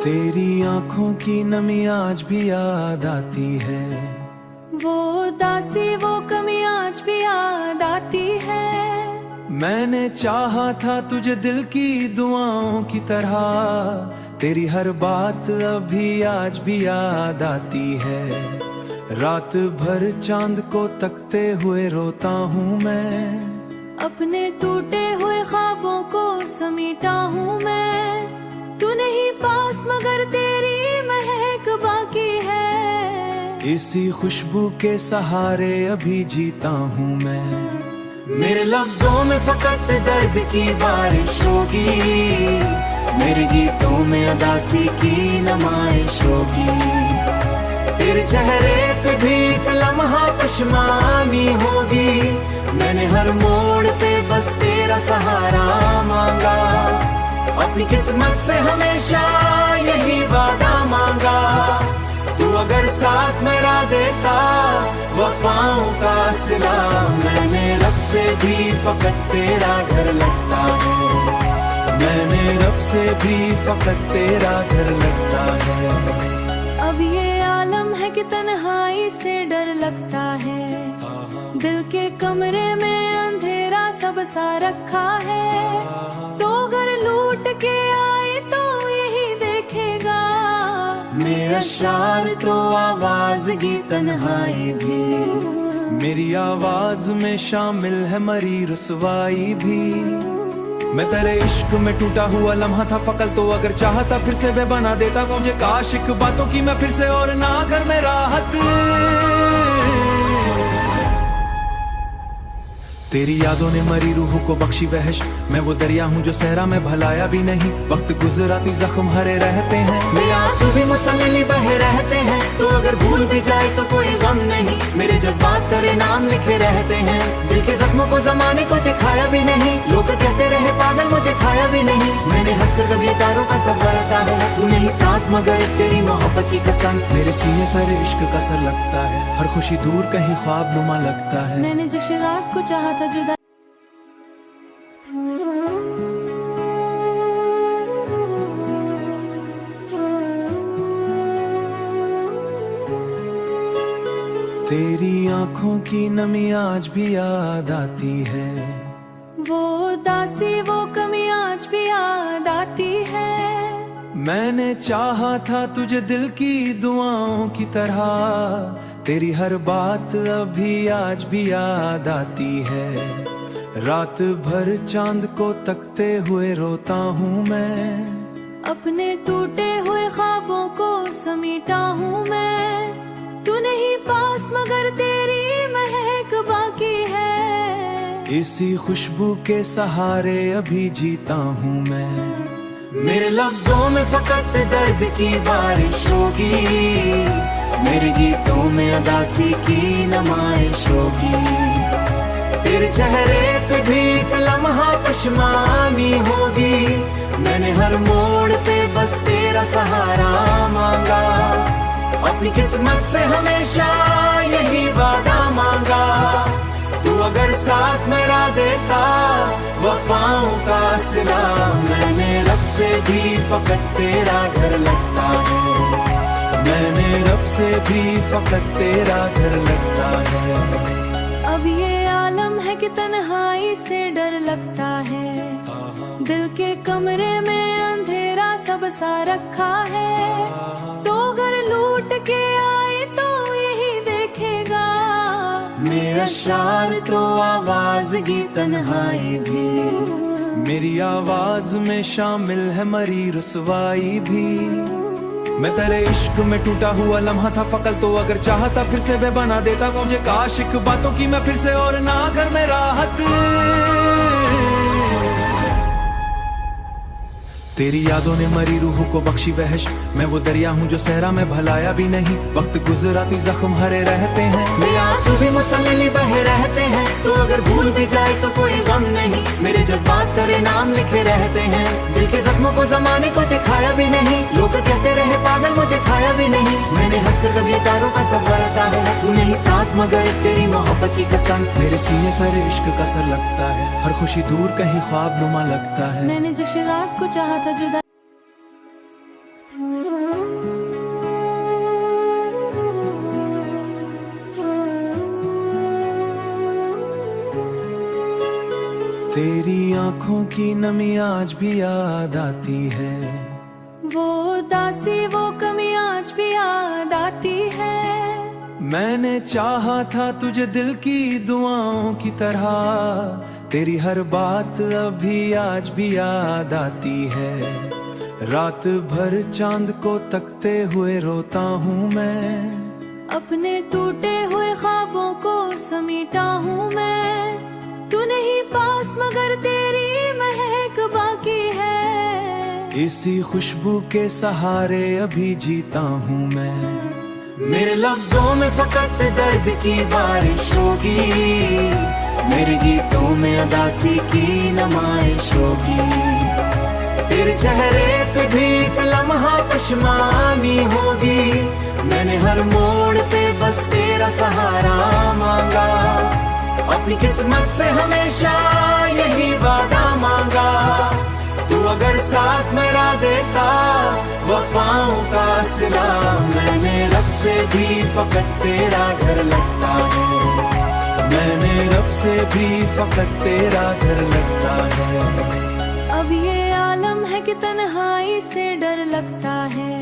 तेरी आंखों की नमी आज भी याद आती है, वो उदासी वो कमी आज भी याद आती है। मैंने चाहा था तुझे दिल की दुआओं की तरह, तेरी हर बात अभी आज भी याद आती है। रात भर चांद को तकते हुए रोता हूँ मैं, अपने टूटे हुए ख्वाबों को समेटा हूँ मैं। तू नहीं पास मगर तेरी महक बाकी है, इसी खुशबू के सहारे अभी जीता हूँ मैं। मेरे लफ्जों में फकत दर्द की बारिश होगी, मेरे गीतों में उदासी की नुमाइश होगी। तेरे चेहरे पे भी एक लम्हा पशमानी होगी, मैंने हर मोड़ पे बस तेरा सहारा मांगा। अपनी किस्मत से हमेशा यही वादा मांगा, तू अगर साथ मेरा देता वफाओं का सिला। मैंने रब से भी फकत तेरा घर लगता है, मैंने रब से भी फकत तेरा घर लगता है। अब ये आलम है कि तन्हाई से डर लगता है, दिल के कमरे में अंधेरा सब सा रखा है। तो अगर लूट के आए तो यही देखेगा, मेरा शार तो आवाज़गी तन्हाई भी। मेरी आवाज में शामिल है मरी रुसवाई भी। मैं तेरे इश्क में टूटा हुआ लम्हा था फकल, तो अगर चाहता फिर से वे बना देता मुझे काश एक बातों की मैं फिर से, और ना घर में राहत। तेरी यादों ने मरी रूह को बख्शी बहश, मैं वो दरिया हूँ जो सहरा में भलाया भी नहीं। वक्त गुजराती जख्म हरे रहते हैं, मेरे आंसू भी मुसल्सल बहे रहते हैं। तो अगर भूल भी जाए तो कोई गम नहीं, मेरे जज्बात तेरे नाम लिखे रहते हैं। दिल के जख्मों को जमाने को दिखाया भी नहीं, लोग कहते रहे पागल मुझे खाया भी नहीं। मैंने हंसकर कभी तारों का सफर आता है, तू नहीं साथ मगर तेरी मोहब्बत की कसम। मेरे सीने पर इश्क का असर लगता है, हर खुशी दूर कहीं ख्वाब नुमा लगता है। मैंने जिस शिराज को चाहा था जुदा, तेरी आंखों की नमी आज भी याद आती है, वो उदासी वो कमी आज भी याद आती है। मैंने चाहा था तुझे दिल की दुआओं की तरह, तेरी हर बात अभी आज भी याद आती है। रात भर चांद को तकते हुए रोता हूँ मैं, अपने टूटे हुए ख्वाबों को समेटा हूँ मैं। तू नहीं पास मगर तेरी महक बाकी है, इसी खुशबू के सहारे अभी जीता हूँ मैं। मेरे लफ्जों में फकत दर्द की बारिश होगी, मेरे गीतों में उदासी की नुमाइश होगी। तेरे चेहरे पे भी एक लम्हा पशमानी होगी, मैंने हर मोड़ पे बस तेरा सहारा मांगा। अपनी किस्मत से हमेशा यही वादा मांगा, तू अगर साथ मेरा देता वफाओं का सिला। मैंने रब से भी फकत तेरा घर लगता है, मैंने रब से भी फकत तेरा घर लगता है। अब ये आलम है कि तन्हाई से डर लगता है, दिल के कमरे में अंधेरा सब सा रखा है। तो अगर लूट के आए तो यही देखेगा, मेरा शार तो आवाज़गी तन्हाई भी। मेरी आवाज में शामिल है मरी रुसवाई भी। मैं तेरे इश्क में टूटा हुआ लम्हा था फकल, तो अगर चाहता फिर से वे बना देता मुझे काश एक बातों की मैं फिर से, और ना घर में राहत। तेरी यादों ने मरी रूह को बख्शी बहश, मैं वो दरिया हूँ जो सहरा में भलाया भी नहीं। वक्त गुजराती जख्म हरे रहते हैं, मेरे आंसू भी मुसल्सल बहे रहते हैं। तो अगर भूल भी जाए तो कोई गम नहीं, मेरे जज्बात तेरे नाम लिखे रहते हैं। दिल के जख्मों को जमाने को दिखाया भी नहीं, लोग कहते रहे पागल मुझे खाया भी नहीं। मैंने हंसकर कभी तारों का सफर आता है, तू नहीं साथ साथ मगर तेरी मोहब्बत की कसम। मेरे सीने पर इश्क का असर लगता है, हर खुशी दूर कहीं ख्वाब नुमा लगता है। मैंने जश्न राज को चाहा था जुदा तेरी आंखों की नमी आज भी याद आती है, वो उदासी वो कमी आज भी याद आती है। मैंने चाहा था तुझे दिल की दुआओं की तरह, तेरी हर बात अभी आज भी याद आती है। रात भर चांद को तकते हुए रोता हूँ मैं, अपने टूटे हुए ख्वाबों को समेटा हूँ मैं। तू नहीं पास मगर तेरी महक बाकी है, इसी खुशबू के सहारे अभी जीता हूँ मैं। मेरे लफ्जों में फकत दर्द की बारिश होगी, मेरे गीतों में उदासी की नुमाइश होगी। तेरे चेहरे पे भी एक लम्हा पशमानी होगी, मैंने हर मोड़ पे बस तेरा सहारा मांगा। अपनी किस्मत से हमेशा यही वादा मांगा, तू अगर साथ मेरा देता वफाओं का सिला। मैंने रब से भी फकत तेरा घर लगता है, मैंने रब से भी फकत तेरा घर लगता है। अब ये आलम है कि तन्हाई से डर लगता है,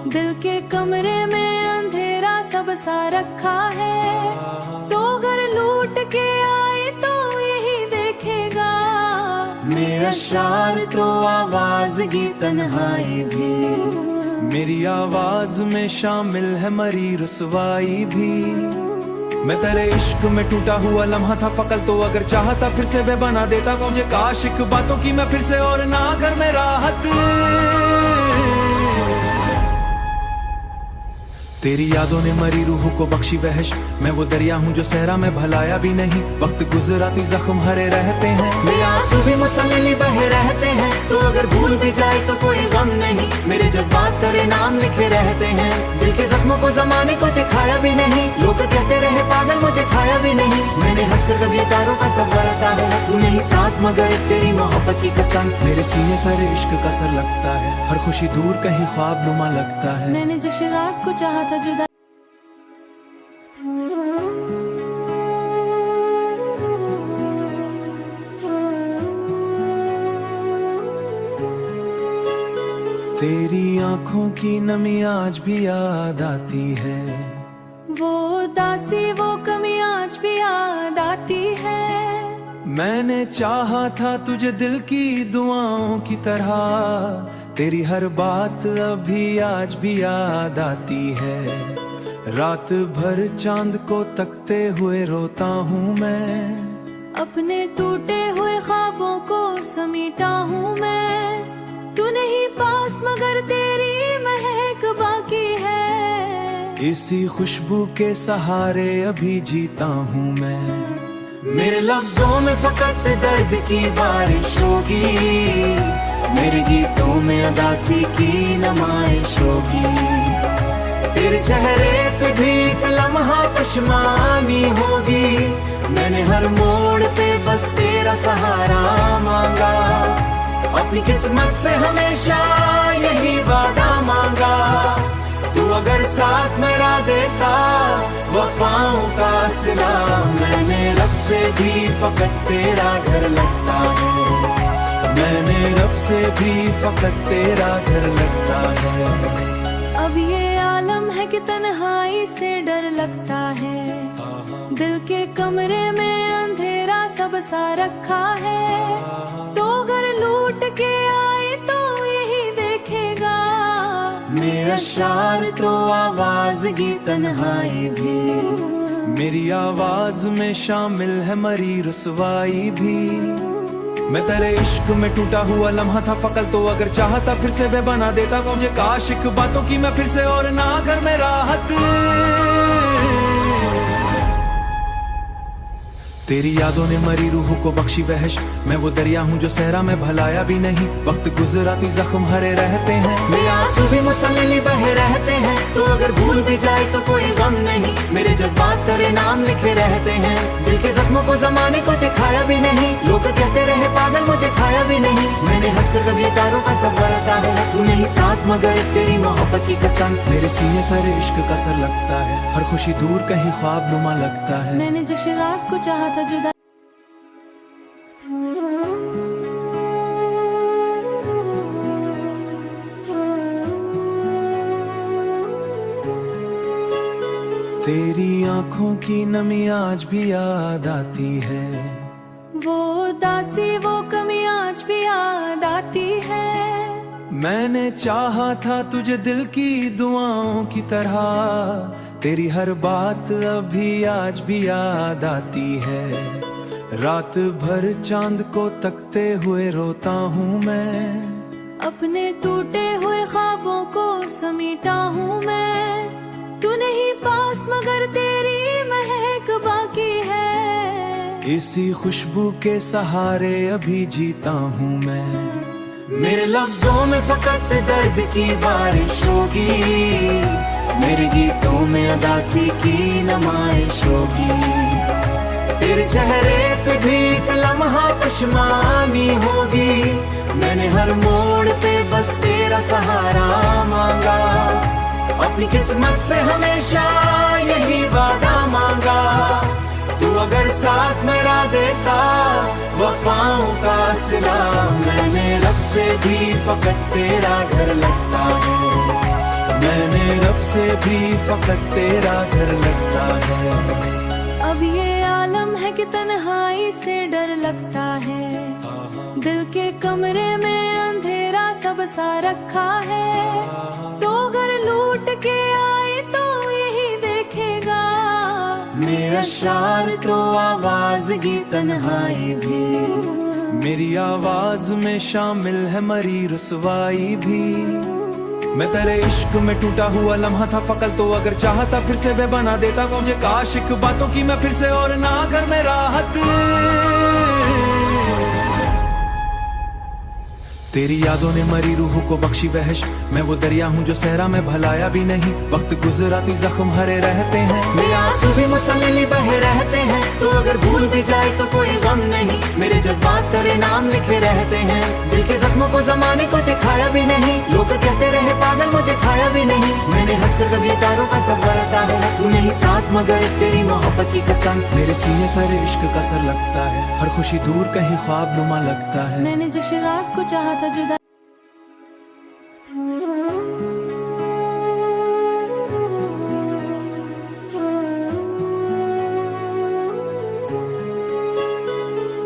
दिल के कमरे में अंधेरा सब सा रखा है। तो अगर लूट के आए तो यही देखेगा, मेरा शार तो आवाज़गी तन्हाई भी, मेरी आवाज में शामिल है मरी रुसवाई भी। मैं तेरे इश्क में टूटा हुआ लम्हा था फकल, तो अगर चाहता फिर से वे बना देता मुझे काश एक बातों की मैं फिर से, और ना घर में राहत। तेरी यादों ने मरी रूह को बख्शी बहश, मैं वो दरिया हूँ जो सहरा में भलाया भी नहीं। वक्त गुजराती जख्म हरे रहते हैं, मेरे आंसू भी मुसल्सल बहे रहते हैं। तो अगर भूल भी जाए तो कोई गम नहीं, मेरे जज्बात तेरे नाम लिखे रहते हैं। दिल के जख्मों को जमाने को दिखाया भी नहीं, लोग कहते रहे पागल मुझे खाया भी नहीं। मैंने हंसकर कभी तारों का सफर आता है, तू नहीं साथ मगर तेरी मोहब्बत की कसम। मेरे सीने पर इश्क का असर लगता है, हर खुशी दूर कहीं ख्वाब नुमा लगता है। मैंने जश्न राज को चाहा था जुदा तेरी आंखों की नमी आज भी याद आती है, वो उदासी वो कमी आज भी याद आती है। मैंने चाहा था तुझे दिल की दुआओं की तरह, तेरी हर बात अभी आज भी याद आती है। रात भर चांद को तकते हुए रोता हूँ मैं, अपने टूटे हुए ख्वाबों को समेटा हूँ मैं। तू नहीं पास मगर तेरी महक बाकी है, इसी खुशबू के सहारे अभी जीता हूँ मैं। मेरे लफ्जों में फकत दर्द की बारिश होगी, मेरे गीतों में उदासी की नुमाइश होगी। तेरे चेहरे पे भी एक लम्हा पशमानी होगी, मैंने हर मोड़ पे बस तेरा सहारा मांगा। अपनी किस्मत से हमेशा यही वादा मांगा, तू अगर साथ मेरा देता वफाओं का सिला। मैंने रब से भी फकत तेरा घर लगता है, मैंने रब से भी फकत तेरा घर लगता है। अब ये आलम है कि तन्हाई से डर लगता है, दिल के कमरे में अंधेरा सब सा रखा है। तो अगर लूट के आए तो यही देखेगा, मेरा शार तो आवाज़गी तन्हाई भी, मेरी आवाज में शामिल है मरी रुसवाई भी। मैं तेरे इश्क में टूटा हुआ लम्हा था फकल, तो अगर चाहता फिर से वे बना देता मुझे काश एक बातों की मैं फिर से, और ना घर में राहत। तेरी यादों ने मरी रूह को बख्शी बहश, मैं वो दरिया हूँ जो सहरा में भलाया भी नहीं। वक्त गुजराती जख्म हरे रहते हैं, मेरे आंसू भी मुसल्सल बहे रहते हैं। तो अगर भूल भी जाए तो कोई गम नहीं, मेरे जज्बात तेरे नाम लिखे रहते हैं। दिल के जख्मों को जमाने को दिखाया भी नहीं, लोग कहते रहे पागल मुझे खाया भी नहीं। मैंने हंसकर कभी तारों का सफर अता है, तू नहीं साथ मगर तेरी मोहब्बत की कसम। मेरे सीने पर इश्क का असर लगता है, हर खुशी दूर कहीं ख्वाब नुमा लगता है। मैंने जिस राज को चाहा था जुदा तेरी आंखों की नमी आज भी याद आती है, वो उदासी वो कमी आज भी याद आती है। मैंने चाहा था तुझे दिल की दुआओं की तरह, तेरी हर बात अभी आज भी याद आती है। रात भर चांद को तकते हुए रोता हूँ मैं, अपने टूटे हुए ख्वाबों को समेटा हूँ मैं। तू नहीं पास मगर तेरी महक बाकी है, इसी खुशबू के सहारे अभी जीता हूँ मैं। मेरे लफ्जों में फकत दर्द की बारिश होगी, मेरे गीतों में उदासी की नुमाइश होगी। तेरे चेहरे पे भी एक लम्हा पशमानी होगी, मैंने हर मोड़ पे बस तेरा सहारा मांगा। अपनी किस्मत से हमेशा यही वादा मांगा, तू अगर साथ मेरा देता वफाओं का सिला। मैंने रब से भी फकत तेरा घर लगता है, मैंने रब से भी फकत तेरा घर लगता है। अब ये आलम है कि तन्हाई से डर लगता है, दिल के कमरे में अंधेरा सब सा रखा है। तो अगर लूट के आए तो यही देखेगा, मेरा शार तो आवाज़गी तन्हाई भी, मेरी आवाज में शामिल है मरी रुसवाई भी। मैं तेरे इश्क में टूटा हुआ लम्हा था फकल, तो अगर चाहता फिर से बेबना देता मुझे काश एक बातों की मैं फिर से और ना घर में राहत। तेरी यादों ने मरी रूह को बख्शी बहश, मैं वो दरिया हूँ जो सहरा में भलाया भी नहीं। वक्त गुजरा तो जख्म हरे रहते हैं, मेरे आंसू भी मुसल्सल बहे रहते हैं। तो अगर भूल भी जाए तो कोई गम नहीं, मेरे जज्बात तेरे नाम लिखे रहते हैं। दिल के जख्मों को जमाने को दिखाया भी नहीं, लोग कहते रहे पागल मुझे खाया भी नहीं। मैंने हंसकर कभी तारों का सफर अता है, तू नहीं साथ मगर तेरी मोहब्बत की कसम। मेरे सीने पर इश्क का असर लगता है, हर खुशी दूर कहीं ख्वाब नुमा लगता है। मैंने जिस राज को चाहा था जुदा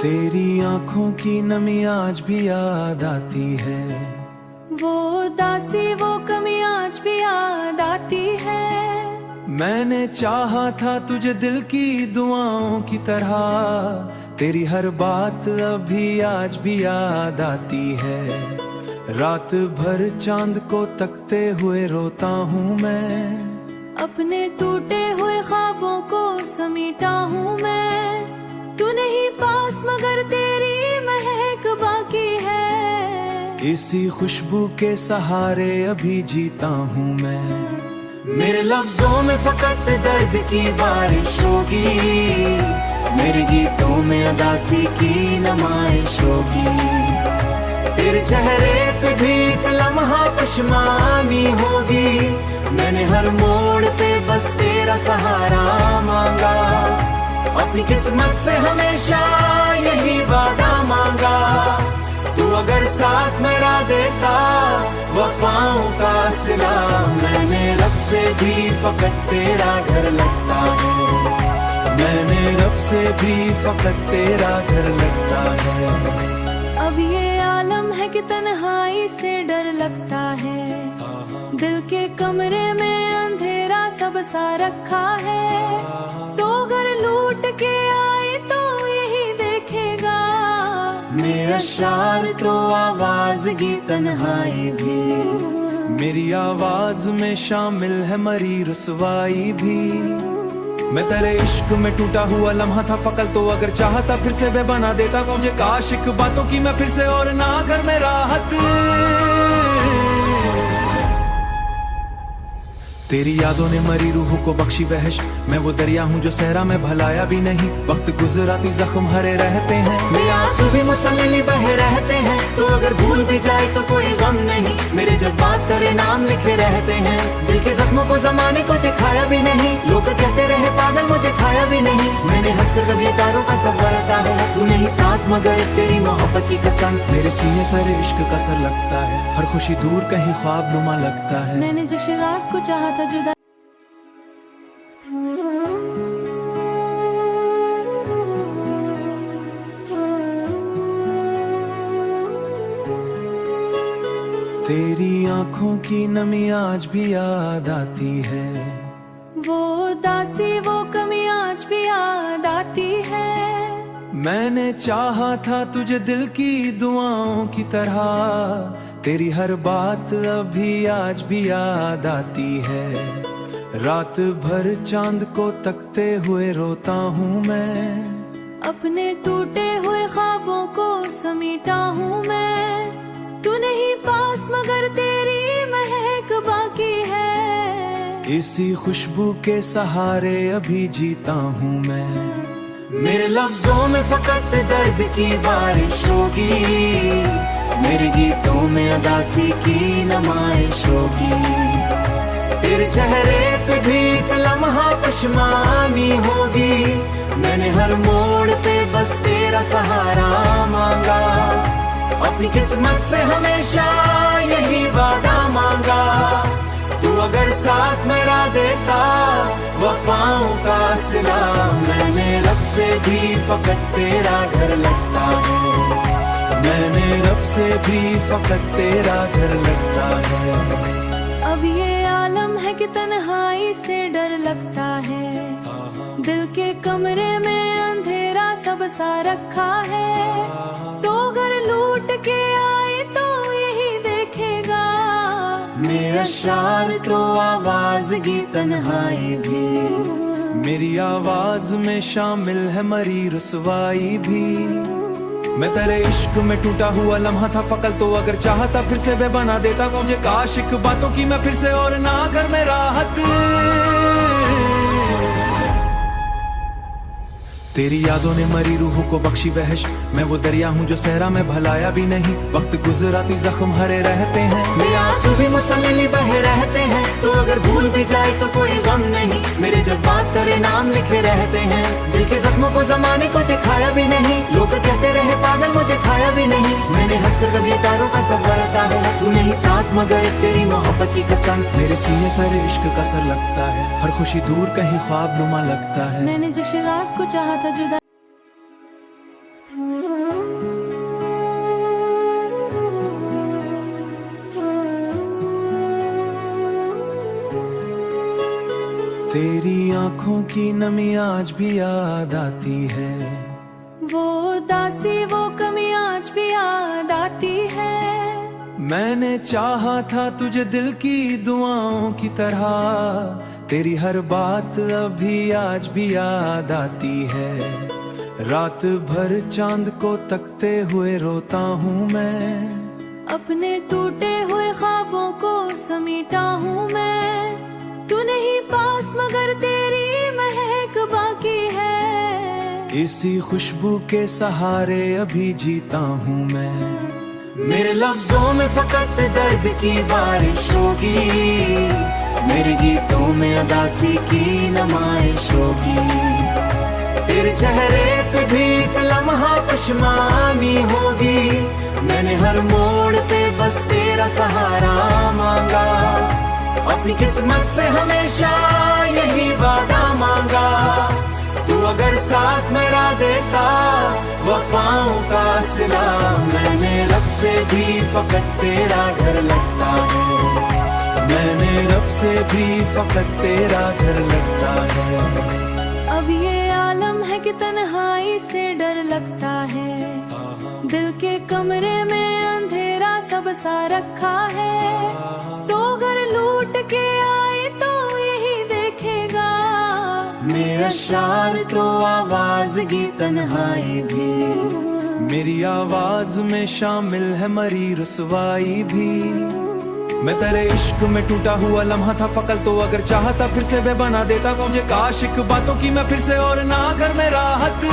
तेरी आंखों की नमी आज भी याद आती है, वो उदासी वो कमी आज भी याद आती है। मैंने चाहा था तुझे दिल की दुआओं की तरह, तेरी हर बात अभी आज भी याद आती है। रात भर चांद को तकते हुए रोता हूँ मैं, अपने टूटे हुए ख्वाबों को समेटा हूँ मैं। तू नहीं पास मगर तेरी महक बाकी है, इसी खुशबू के सहारे अभी जीता हूँ मैं। मेरे लफ्जों में फकत दर्द की बारिश होगी, मेरे गीतों में उदासी की नुमाइश होगी। तेरे चेहरे पे भी एक लम्हा पशमानी होगी, मैंने हर मोड़ पे बस तेरा सहारा मांगा। अपनी किस्मत से हमेशा यही वादा मांगा, तू अगर साथ मेरा देता वफाओं का सिला। मैंने रब से भी फकत तेरा घर लगता है, मैंने रब से भी फकत तेरा घर लगता है। अब ये आलम है कि तन्हाई से डर लगता है, दिल के कमरे में अंधेरा सब सा रखा है। तो अगर लूट के आए तो यही देखेगा, मेरा शार तो आवाज़गी तन्हाई भी, मेरी आवाज में शामिल है मरी रुसवाई भी। मैं तेरे इश्क में टूटा हुआ लम्हा था फकल, तो अगर चाहता फिर से बेबना देता मुझे काश एक बातों की मैं फिर से और ना घर में राहत। तेरी यादों ने मरी रूह को बख्शी बहश, मैं वो दरिया हूँ जो सहरा में भलाया भी नहीं। वक्त गुजराती जख्म हरे रहते हैं, मेरे आंसू भी मुसल्सल बहे रहते हैं। तो अगर भूल भी जाए तो कोई गम नहीं, मेरे जज्बात तेरे नाम लिखे रहते हैं। दिल के जख्मों को जमाने को दिखाया भी नहीं, लोग कहते रहे पागल मुझे खाया भी नहीं। मैंने हंसकर कभी तारों का सफर है, तू नहीं साथ मगर तेरी मोहब्बत की कसम। मेरे सीने पर इश्क का असर लगता है, हर खुशी दूर कहीं ख्वाब नुमा लगता है। मैंने जिस राज को चाहा था जुदा तेरी आंखों की नमी आज भी याद आती है, वो दासी वो कमी आज भी याद आती है। मैंने चाहा था तुझे दिल की दुआओं की तरह, तेरी हर बात अभी आज भी याद आती है। रात भर चांद को तकते हुए रोता हूँ मैं, अपने टूटे हुए ख्वाबों को समेटा हूँ मैं। तू नहीं पास मगर तेरी महक बाकी है, इसी खुशबू के सहारे अभी जीता हूँ मैं। मेरे लफ्जों में फकत दर्द की बारिश होगी, मेरे गीतों में अदासी की नमाइश होगी। तेरे चेहरे पे भी एक लम्हा पशमानी होगी, मैंने हर मोड़ पे बस तेरा सहारा मांगा। अपनी किस्मत से हमेशा यही वादा मांगा, तू अगर साथ मेरा देता वफाओं का सिला। मैंने रब से भी फकत तेरा घर लगता है, मैंने रब से भी फकत तेरा घर लगता है। अब ये आलम है कि तन्हाई से डर लगता है, दिल के कमरे में अंधेरा सब सा रखा है। तो अगर लूट के आए तो यही देखेगा, मेरा शार तो आवाज़गी तन्हाई भी, मेरी आवाज में शामिल है मरी रुसवाई भी। मैं तेरे इश्क में टूटा हुआ लम्हा था फकल, तो अगर चाहता फिर से बेबना देता मुझे काश एक बातों की मैं फिर से और ना घर में राहत। तेरी यादों ने मरी रूह को बख्शी बहश, मैं वो दरिया हूँ जो सहरा में भलाया भी नहीं। वक्त गुजराती जख्म हरे रहते हैं, मेरे आंसू भी मुसल्सल बहे रहते हैं। तो अगर भूल भी जाए तो कोई गम नहीं, मेरे जज्बात तेरे नाम लिखे रहते हैं। दिल के जख्मों को जमाने को दिखाया भी नहीं, लोग कहते रहे पागल मुझे खाया भी नहीं। मैंने हंसकर कभी तारों का सफर है, तू नहीं साथ मगर तेरी मोहब्बत की कसम। मेरे सीने पर इश्क का असर लगता है, हर खुशी दूर कहीं ख्वाब नुमा लगता है। मैंने जिस राज को चाहा था जुदा तेरी आंखों की नमी आज भी याद आती है, वो दासी वो कमी आज भी याद आती है। मैंने चाहा था तुझे दिल की दुआओं की तरह, तेरी हर बात अभी आज भी याद आती है। रात भर चांद को तकते हुए रोता हूँ मैं, अपने टूटे हुए ख्वाबों को समेटा हूँ मैं। तू नहीं पास मगर तेरी महक बाकी है, इसी खुशबू के सहारे अभी जीता हूँ मैं। मेरे लफ्जों में फकत दर्द की बारिश होगी, मेरे गीतों में अदासी की नमाइश होगी। तेरे चेहरे पे भी एक लम्हा पशमानी होगी, मैंने हर मोड़ पे बस तेरा सहारा मांगा। अपनी किस्मत से हमेशा यही वादा मांगा, तू अगर साथ मेरा देता वफाओं का सिला। मैंने रब से भी फकत तेरा घर लगता है, मैंने रब से भी फकत तेरा घर लगता है। अब ये आलम है कि तन्हाई से डर लगता है, दिल के कमरे में अंधेरा सब सा रखा है। तो अगर लूट के आए तो यही देखेगा, मेरा शार तो आवाज़गी तन्हाई भी, मेरी आवाज में शामिल है मरी रुसवाई भी। मैं तेरे इश्क में टूटा हुआ लम्हा था फकल, तो अगर चाहता फिर से बेबना देता मुझे काश एक बातों की मैं फिर से, और ना घर में राहत।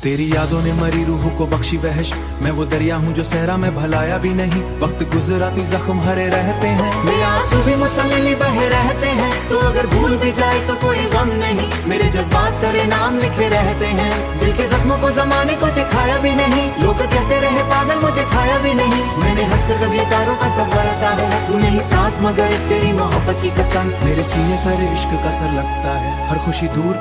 तेरी यादों ने मरी रूह को बख्शी बहश, मैं वो दरिया हूँ जो सहरा में भलाया भी नहीं। वक्त गुजराती जख्म हरे रहते हैं, मेरे आंसू भी मुसल्सल बहे रहते हैं। तो अगर भूल भी जाए तो कोई गम नहीं, मेरे जज्बात तेरे नाम लिखे रहते हैं। दिल के जख्मों को जमाने को दिखाया भी नहीं, लोग कहते रहे पागल मुझे खाया भी नहीं। मैंने हंसकर कभी तारों का सफर था है, तू नहीं साथ मगर तेरी मोहब्बत की कसम। मेरे सीने पर इश्क का असर लगता है, हर खुशी दूर